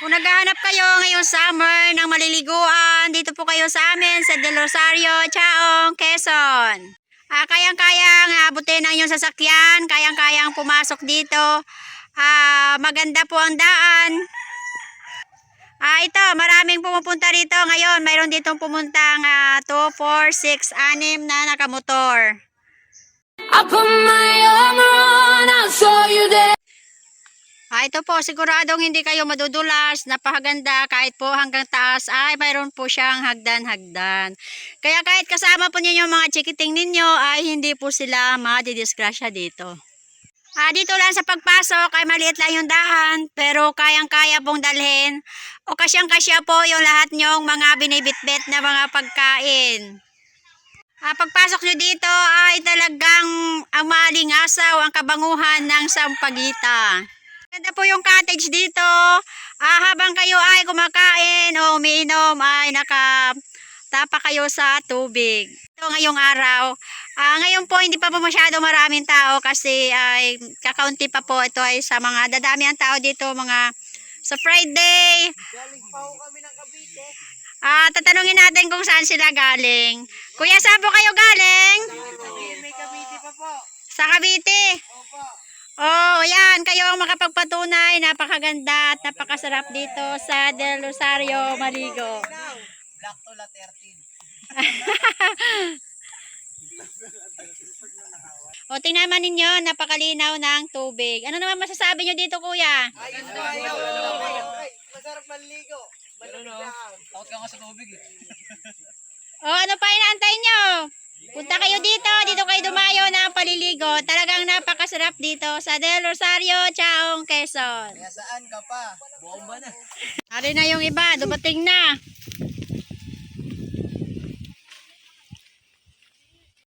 Kung naghahanap kayo ngayong summer ng maliliguan, dito po kayo sa amin sa Del Rosario, Chaong, Quezon. Kayang-kayang abutin ang inyong sasakyan, kayang-kayang pumasok dito. Maganda po ang daan. Ito, maraming pumupunta rito ngayon. Mayroon ditong pumuntang 2, 4, 6, 6 na nakamotor. I put my armor on, I'll show you that. Ito po, siguradong hindi kayo madudulas, napakaganda, kahit po hanggang taas ay mayroon po siyang hagdan-hagdan. Kaya kahit kasama po ninyo mga chikiting ninyo ay hindi po sila madidisgrasya dito. Dito lang sa pagpasok ay maliit lang yung daan, pero kayang-kaya pong dalhin. O kasyang-kasya po yung lahat nyong mga binibitbit na mga pagkain. Pagpasok nyo dito ay talagang ang malingasaw ang kabanguhan ng Sampaguita. Ganda po yung cottage dito. Habang kayo ay kumakain o umiinom ay nakatapa kayo sa tubig. Ito ngayong araw. Ngayon po hindi pa po masyado maraming tao kasi ay kakaunti pa po. Ito ay sa mga dadami ang tao dito mga sa Friday. Galing pa ho kami ng Cavite. Tatanungin natin kung saan sila galing. Kuya, saan po kayo galing? May Cavite pa po. Sa Cavite. Opo. Oh, yan. Kayo ang makapagpatunay. Napakaganda at napakasarap dito sa Del Rosario, Maligo. Black to la 13. Tingnan naman ninyo, napakalinaw ng tubig. Ano naman masasabi nyo dito, kuya? Ayos na ayaw. Masarap maligo. Malamig lang. Takot ka nga sa tubig eh. Ano pa inaantay nyo? Punta kayo dito kayo dumayo ng paliligo. Talagang napakasarap dito sa Del Rosario, Chaong, Quezon. Kaya saan ka pa? Bomba na. Ari na yung iba, dumating na.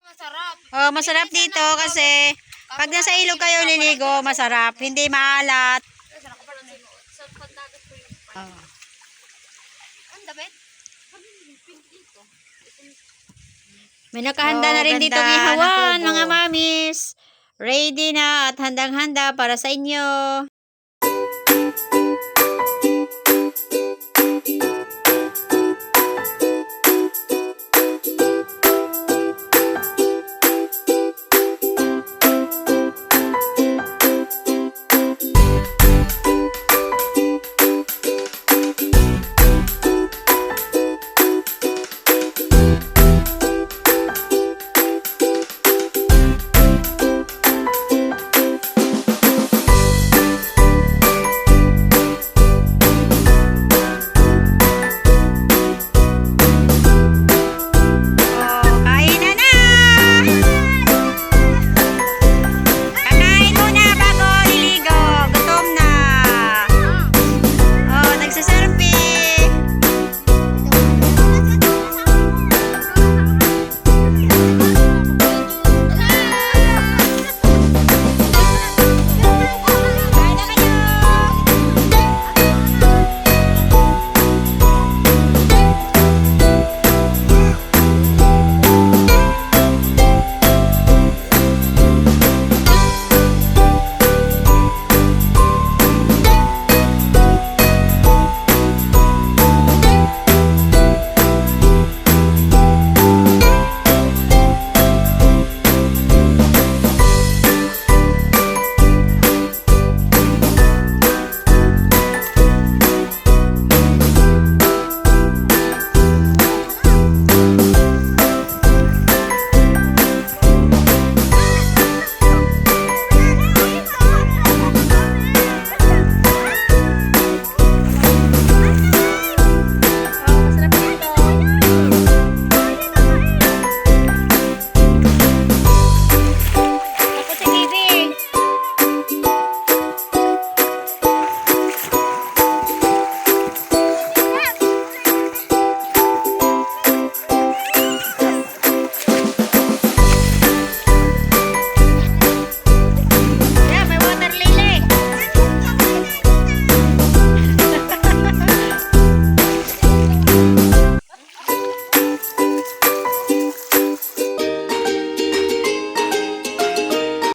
Masarap. Masarap dito kasi pag nasa ilog kayo liligo, masarap. Hindi maalat. May nakahanda na rin dito ihawan, mga mamis. Ready na at handang-handa para sa inyo.